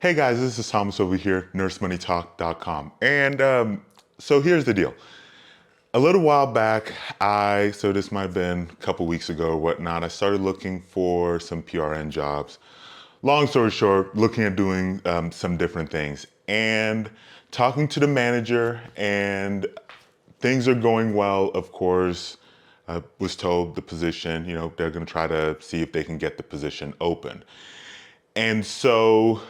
Hey guys, this is Thomas over here, nursemoneytalk.com. And so here's the deal. A little while back, so this might have been a couple weeks ago or whatnot, I started looking for some PRN jobs. Long story short, looking at doing some different things and talking to the manager, and things are going well, of course. I was told the position, they're going to try to see if they can get the position open. And so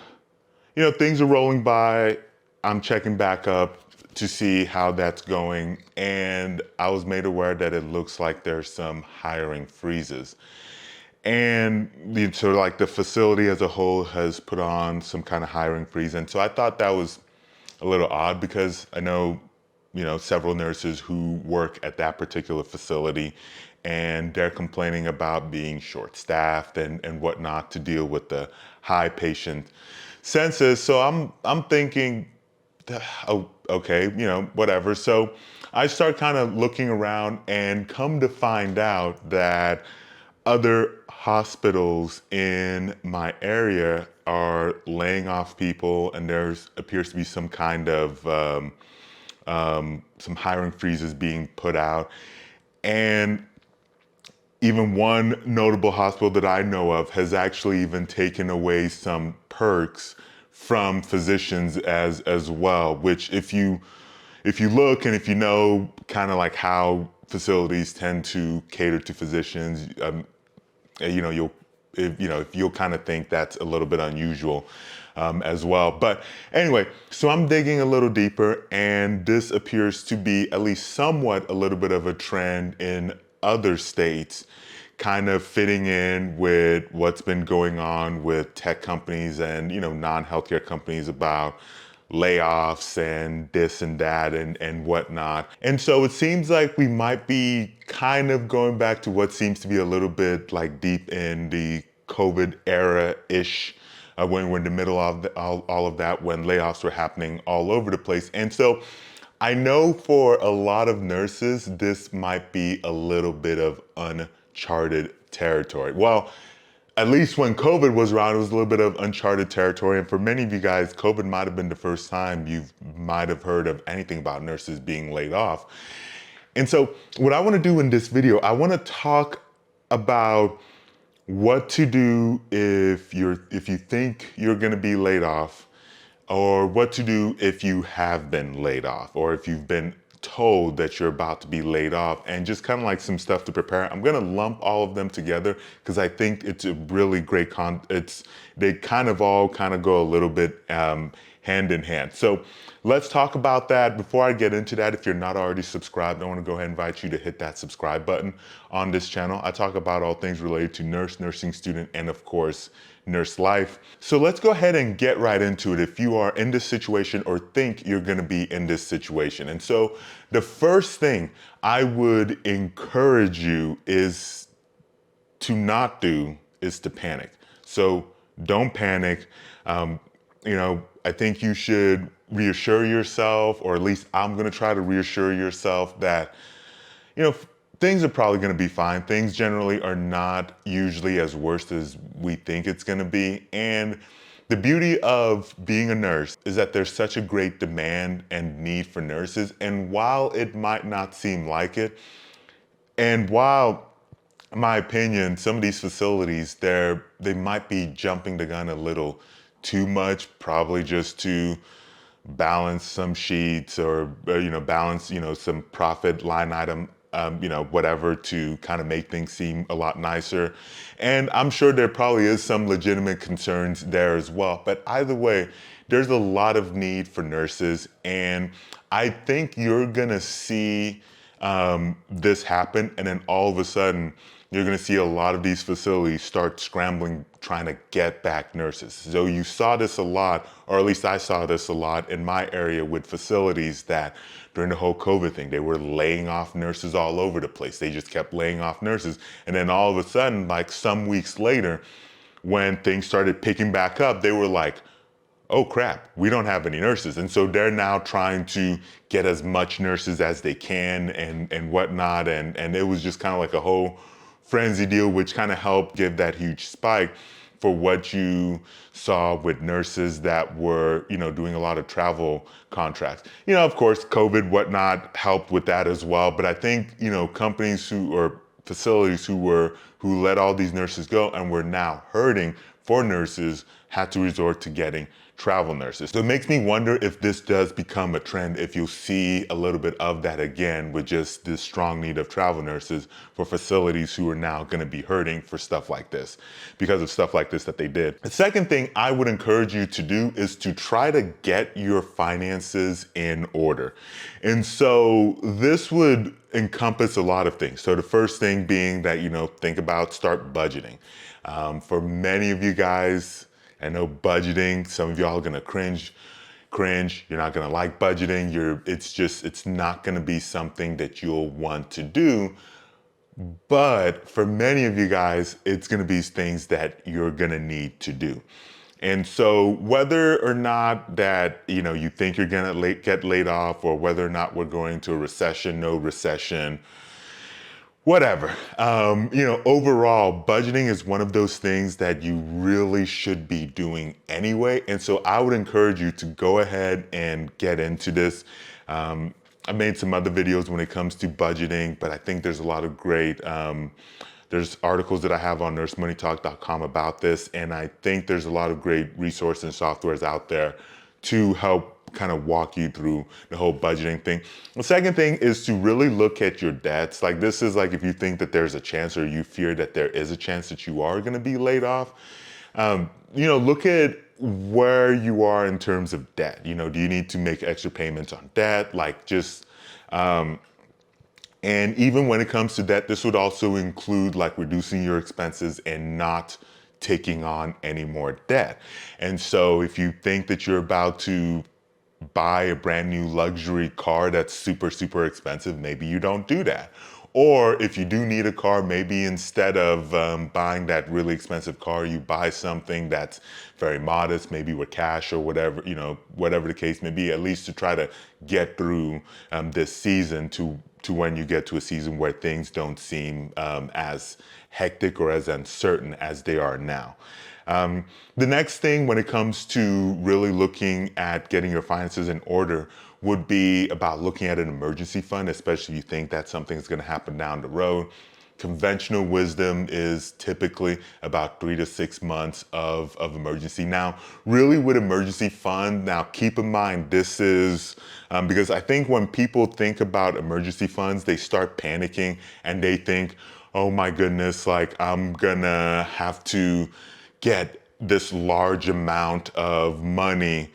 things are rolling by. I'm checking back up to see how that's going. And I was made aware that it looks like there's some hiring freezes. And so like the facility as a whole has put on some kind of hiring freeze. And so I thought that was a little odd because I know, several nurses who work at that particular facility, and they're complaining about being short-staffed and whatnot to deal with the high patient census. So I'm thinking, oh, okay, whatever. So I start kind of looking around and come to find out that other hospitals in my area are laying off people, and there's appears to be some kind of some hiring freezes being put out. And even one notable hospital that I know of has actually even taken away some perks from physicians as well, which if you look and if you know kind of like how facilities tend to cater to physicians, if you'll kind of think that's a little bit unusual as well. But anyway, so I'm digging a little deeper, and this appears to be at least somewhat a little bit of a trend in other states, kind of fitting in with what's been going on with tech companies and non-healthcare companies about layoffs and this and that and whatnot. And so it seems like we might be kind of going back to what seems to be a little bit like deep in the COVID era-ish, when we're in the middle of all of that, when layoffs were happening all over the place. And so I know for a lot of nurses, this might be a little bit of uncharted territory. Well, at least when COVID was around, it was a little bit of uncharted territory. And for many of you guys, COVID might have been the first time you might have heard of anything about nurses being laid off. And so what I want to do in this video, I want to talk about what to do if you think you're going to be laid off, or what to do if you have been laid off, or if you've been told that you're about to be laid off, and just kind of like some stuff to prepare. I'm gonna lump all of them together because I think it's a really great they kind of all kind of go a little bit hand in hand. So let's talk about that. Before I get into that, if you're not already subscribed, I want to go ahead and invite you to hit that subscribe button on this channel. I talk about all things related to nursing student, and of course, nurse life. So let's go ahead and get right into it if you are in this situation or think you're going to be in this situation. And so the first thing I would encourage you is to not do is to panic. So don't panic. I think you should reassure yourself, or at least I'm going to try to reassure yourself that, things are probably going to be fine. Things generally are not usually as worse as we think it's going to be. And the beauty of being a nurse is that there's such a great demand and need for nurses. And while it might not seem like it, and while, in my opinion, some of these facilities, they might be jumping the gun a little too much, probably just to balance some sheets, or balance some profit line item, whatever, to kind of make things seem a lot nicer. And I'm sure there probably is some legitimate concerns there as well. But either way, there's a lot of need for nurses, and I think you're gonna see this happen, and then all of a sudden you're going to see a lot of these facilities start scrambling, trying to get back nurses. So you saw this a lot, or at least I saw this a lot in my area with facilities that during the whole COVID thing, they were laying off nurses all over the place. They just kept laying off nurses. And then all of a sudden, like some weeks later, when things started picking back up, they were like, oh crap, we don't have any nurses. And so they're now trying to get as much nurses as they can and whatnot. And it was just kind of like a whole frenzy deal, which kind of helped give that huge spike. for what you saw with nurses that were, doing a lot of travel contracts. Of course, COVID, whatnot, helped with that as well. But I think, companies or facilities who let all these nurses go and were now hurting for nurses had to resort to getting travel nurses. So it makes me wonder if this does become a trend, if you'll see a little bit of that again with just this strong need of travel nurses for facilities who are now going to be hurting for stuff like this because of stuff like this that they did. The second thing I would encourage you to do is to try to get your finances in order. And so this would encompass a lot of things. So the first thing being that, start budgeting. For many of you guys, I know budgeting, some of y'all are gonna cringe. You're not gonna like budgeting. It's not gonna be something that you'll want to do. But for many of you guys, it's gonna be things that you're gonna need to do. And so whether or not that, you think you're gonna get laid off, or whether or not we're going to a recession, no recession, whatever. Overall, budgeting is one of those things that you really should be doing anyway. And so I would encourage you to go ahead and get into this. I made some other videos when it comes to budgeting, but I think there's a lot of great, there's articles that I have on nursemoneytalk.com about this. And I think there's a lot of great resources and softwares out there to help kind of walk you through the whole budgeting thing. The second thing is to really look at your debts. Like, this is like if you think that there's a chance, or you fear that there is a chance that you are going to be laid off, look at where you are in terms of debt. Do you need to make extra payments on debt? And even when it comes to debt, this would also include like reducing your expenses and not taking on any more debt. And so if you think that you're about to buy a brand new luxury car that's super, super expensive, maybe you don't do that. Or if you do need a car, maybe instead of buying that really expensive car, you buy something that's very modest, maybe with cash or whatever, whatever the case may be, at least to try to get through this season to when you get to a season where things don't seem as hectic or as uncertain as they are now. The next thing when it comes to really looking at getting your finances in order would be about looking at an emergency fund, especially if you think that something's going to happen down the road. Conventional wisdom is typically about 3 to 6 months of emergency. Now, really with emergency fund, now keep in mind, this is because I think when people think about emergency funds, they start panicking and they think, oh my goodness, like I'm gonna have to get this large amount of money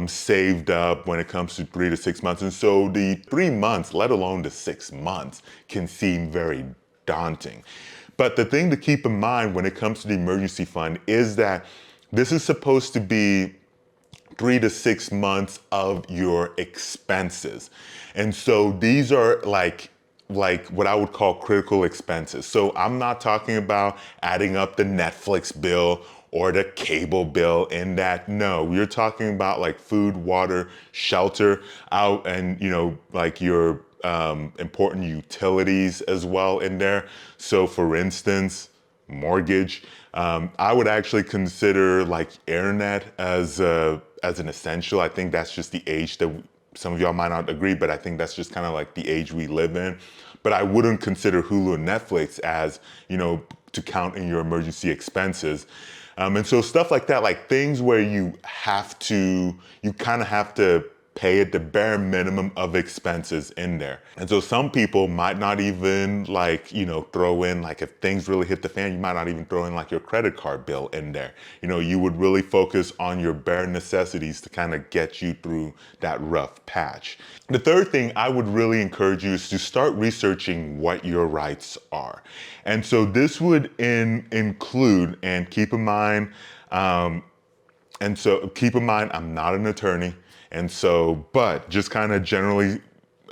saved up when it comes to 3 to 6 months. And so the 3 months, let alone the 6 months, can seem very daunting. But the thing to keep in mind when it comes to the emergency fund is that this is supposed to be 3 to 6 months of your expenses. And so these are like what I would call critical expenses. So I'm not talking about adding up the Netflix bill or the cable bill in that. No, we're talking about like food, water, shelter out, and like your important utilities as well in there. So for instance, mortgage, I would actually consider like internet as an essential. I think that's just the age that some of y'all might not agree, but I think that's just kind of like the age we live in. But I wouldn't consider Hulu and Netflix as, to count in your emergency expenses. And so stuff like that, like things where you kind of have to pay at the bare minimum of expenses in there. And so some people might not even throw in, like if things really hit the fan, you might not even throw in like your credit card bill in there. You would really focus on your bare necessities to kind of get you through that rough patch. The third thing I would really encourage you is to start researching what your rights are. And so this would include, and keep in mind, I'm not an attorney. And so, but just kind of generally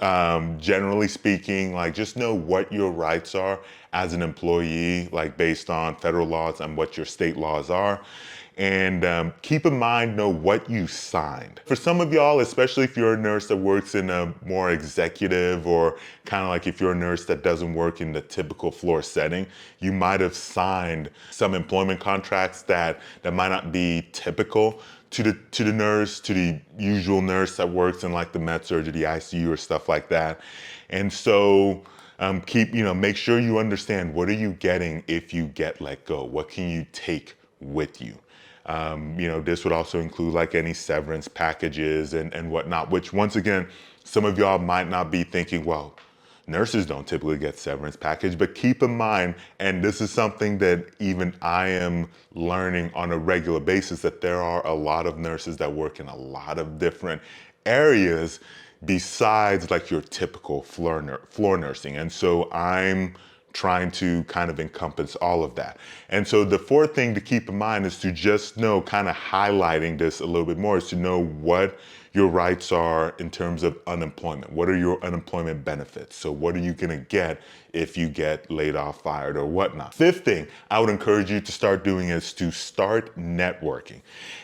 generally speaking, like just know what your rights are as an employee, like based on federal laws and what your state laws are. And keep in mind, know what you signed. For some of y'all, especially if you're a nurse that works in a more executive, or kind of like if you're a nurse that doesn't work in the typical floor setting, you might have signed some employment contracts that might not be typical to the nurse, to the usual nurse that works in like the med surg or the ICU or stuff like that. And so make sure you understand, what are you getting if you get let go? What can you take with you? This would also include like any severance packages and whatnot, which once again, some of y'all might not be thinking, well, nurses don't typically get severance package, but keep in mind, and this is something that even I am learning on a regular basis, that there are a lot of nurses that work in a lot of different areas besides like your typical floor nursing. And so I'm trying to kind of encompass all of that. And so the fourth thing to keep in mind is to just know, kind of highlighting this a little bit more, is to know what your rights are in terms of unemployment. What are your unemployment benefits? So what are you gonna get if you get laid off, fired, or whatnot? Fifth thing I would encourage you to start doing is to start networking.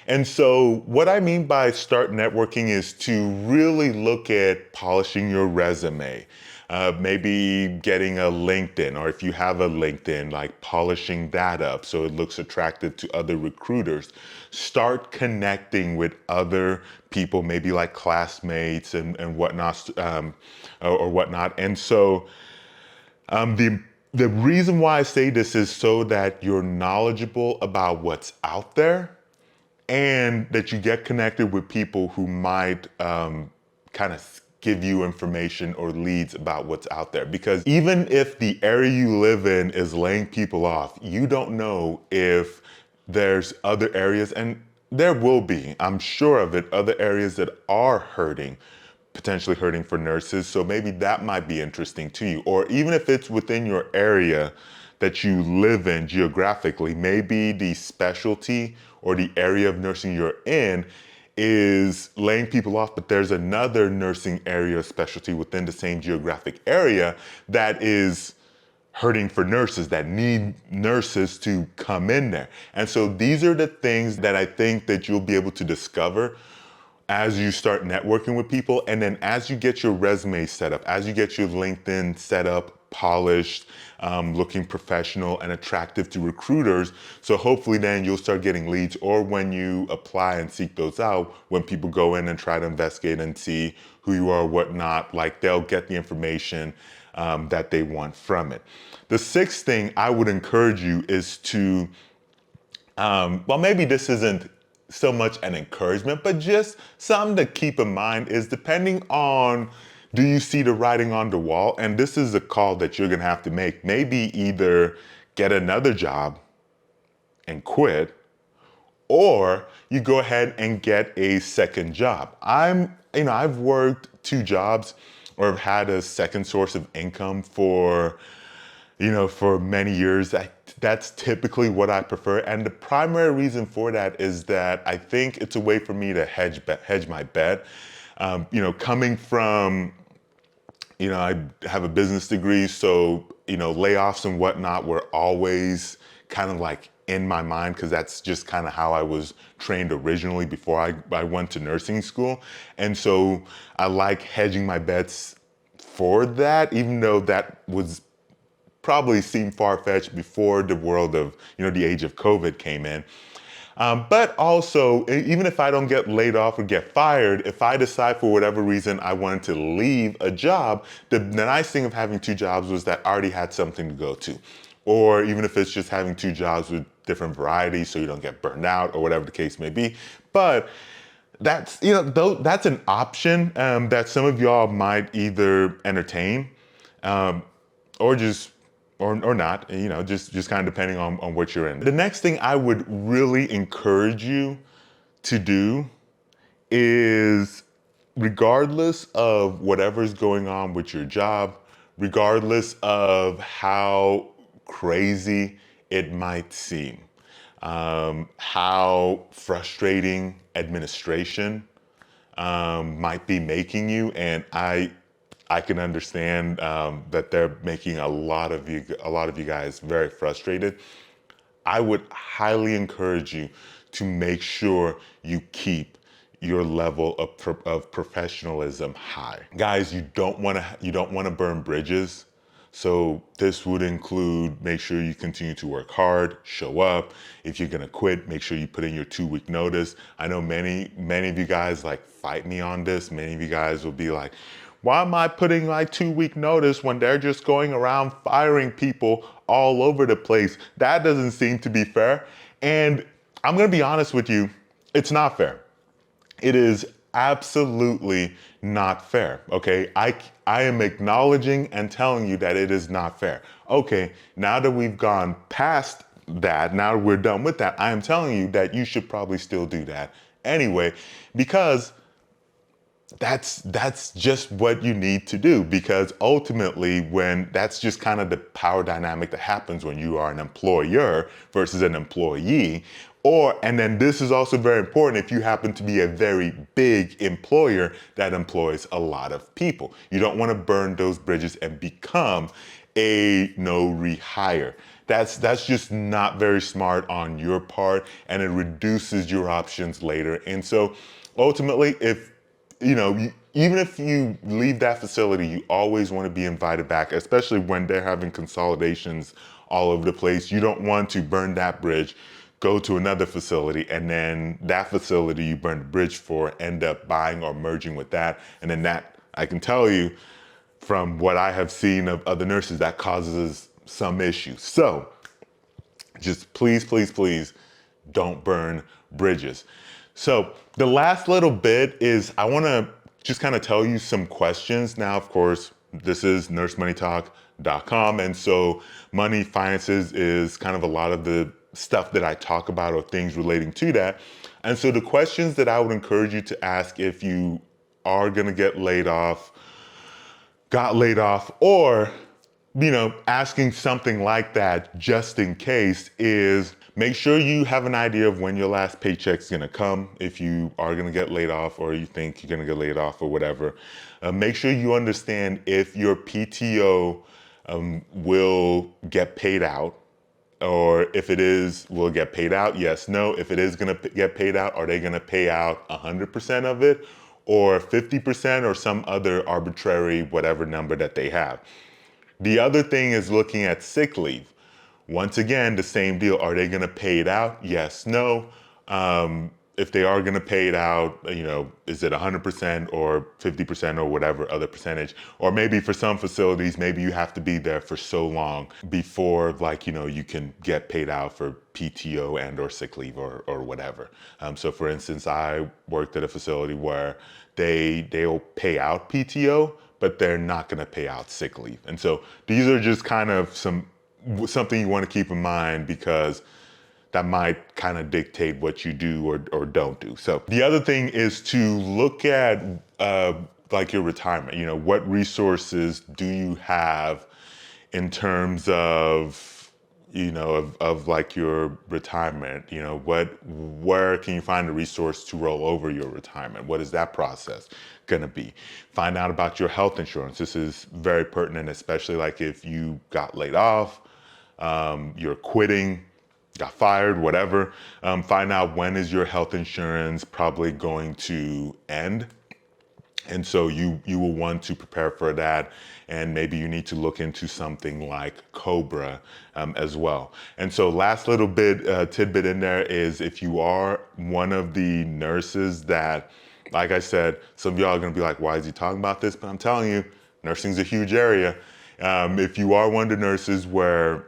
And so what I mean by start networking is to really look at polishing your resume. Maybe getting a LinkedIn, or if you have a LinkedIn, like polishing that up so it looks attractive to other recruiters. Start connecting with other people, maybe like classmates and whatnot, or whatnot. And so the reason why I say this is so that you're knowledgeable about what's out there, and that you get connected with people who might kind of give you information or leads about what's out there. Because even if the area you live in is laying people off, you don't know if there's other areas, and there will be, I'm sure of it, other areas that are hurting, potentially hurting for nurses. So maybe that might be interesting to you. Or even if it's within your area that you live in geographically, maybe the specialty or the area of nursing you're in is laying people off, but there's another nursing area specialty within the same geographic area that is hurting for nurses, that need nurses to come in there. And so these are the things that I think that you'll be able to discover as you start networking with people. And then as you get your resume set up, as you get your LinkedIn set up, polished, looking professional and attractive to recruiters. So hopefully then you'll start getting leads, or when you apply and seek those out, when people go in and try to investigate and see who you are, whatnot, like they'll get the information that they want from it. The sixth thing I would encourage you is to, well, maybe this isn't so much an encouragement, but just something to keep in mind is, depending on, do you see the writing on the wall? And this is a call that you're gonna have to make. Maybe either get another job and quit, or you go ahead and get a second job. I've worked two jobs, or have had a second source of income for many years. That's typically what I prefer. And the primary reason for that is that I think it's a way for me to hedge my bet. Coming from, I have a business degree, so, layoffs and whatnot were always kind of like in my mind, because that's just kind of how I was trained originally before I went to nursing school. And so I like hedging my bets for that, even though that was probably seemed far-fetched before the world of, the age of COVID came in. But also, even if I don't get laid off or get fired, if I decide for whatever reason I wanted to leave a job, the nice thing of having two jobs was that I already had something to go to. Or even if it's just having two jobs with different varieties so you don't get burned out, or whatever the case may be. But that's, that's an option that some of y'all might either entertain, or just or not, just kind of depending on what you're in. The next thing I would really encourage you to do is, regardless of whatever's going on with your job, regardless of how crazy it might seem, how frustrating administration might be making you, and I can understand that they're making a lot of you guys very frustrated. I would highly encourage you to make sure you keep your level of professionalism high. Guys, you don't want to burn bridges. So this would include make sure you continue to work hard, show up. If you're gonna quit, make sure you put in your 2 week notice. I know many of you guys like fight me on this. Many of you guys will be like, why am I putting my 2 week notice when they're just going around firing people all over the place? That doesn't seem to be fair. And I'm gonna be honest with you, it's not fair. It is absolutely not fair, okay? I am acknowledging and telling you that it is not fair. Okay, now that we've gone past that, now we're done with that, I am telling you that you should probably still do that anyway, because that's just what you need to do, because ultimately when that's just kind of the power dynamic that happens when you are an employer versus an employee. And then this is also very important if you happen to be a very big employer that employs a lot of people. You don't want to burn those bridges and become a no rehire. That's just not very smart on your part, and it reduces your options later. And so ultimately, if even if you leave that facility, you always want to be invited back, especially when they're having consolidations all over the place. You don't want to burn that bridge, go to another facility, and then that facility you burned the bridge for end up buying or merging with that. And then that, I can tell you from what I have seen of other nurses, that causes some issues. So just please, please, please don't burn bridges. So the last little bit is I want to just kind of tell you some questions. Now, of course, this is nursemoneytalk.com. And so money, finances is kind of a lot of the stuff that I talk about or things relating to that. And so the questions that I would encourage you to ask if you are going to got laid off, or asking something like that just in case is make sure you have an idea of when your last paycheck's gonna come if you are gonna get laid off or you think you're gonna get laid off or whatever. Make sure you understand if your PTO will get paid out, or if it is, will it get paid out? Yes, no. If it is gonna get paid out, are they gonna pay out 100% of it or 50% or some other arbitrary whatever number that they have? The other thing is looking at sick leave. Once again, the same deal. Are they gonna pay it out? Yes, no. If they are gonna pay it out, is it 100% or 50% or whatever other percentage? Or maybe for some facilities, maybe you have to be there for so long before you can get paid out for PTO and or sick leave or whatever. So for instance, I worked at a facility where they'll pay out PTO, but they're not gonna pay out sick leave. And so these are just kind of something you want to keep in mind, because that might kind of dictate what you do or don't do. So the other thing is to look at your retirement. What resources do you have in terms of like your retirement? Where can you find a resource to roll over your retirement? What is that process gonna be? Find out about your health insurance. This is very pertinent, especially like if you got laid off, you're quitting, got fired, whatever. Find out when is your health insurance probably going to end. And so you will want to prepare for that, and maybe you need to look into something like Cobra as well. And so last little bit tidbit in there is, if you are one of the nurses that, like I said, some of y'all are gonna be like, why is he talking about this? But I'm telling you, nursing's a huge area. If you are one of the nurses where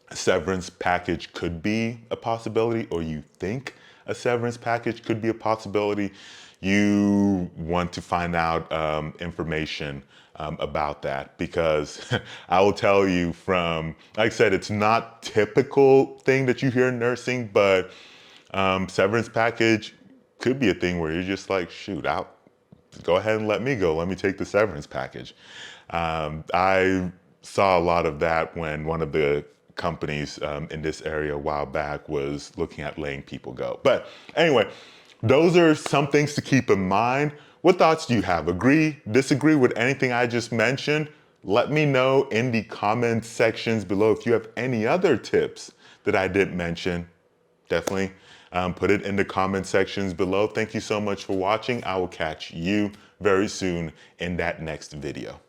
a severance package could be a possibility, or you think a severance package could be a possibility, you want to find out information about that, because I will tell you from, like I said, it's not typical thing that you hear in nursing, but severance package could be a thing where you're just like, shoot, go ahead and let me go. Let me take the severance package. I saw a lot of that when one of the companies in this area a while back was looking at letting people go. But anyway, those are some things to keep in mind What thoughts do you have? Agree, disagree with anything I just mentioned? Let me know in the comment sections below. If you have any other tips that I didn't mention, definitely put it in the comment sections below. Thank you so much for watching. I will catch you very soon in that next video.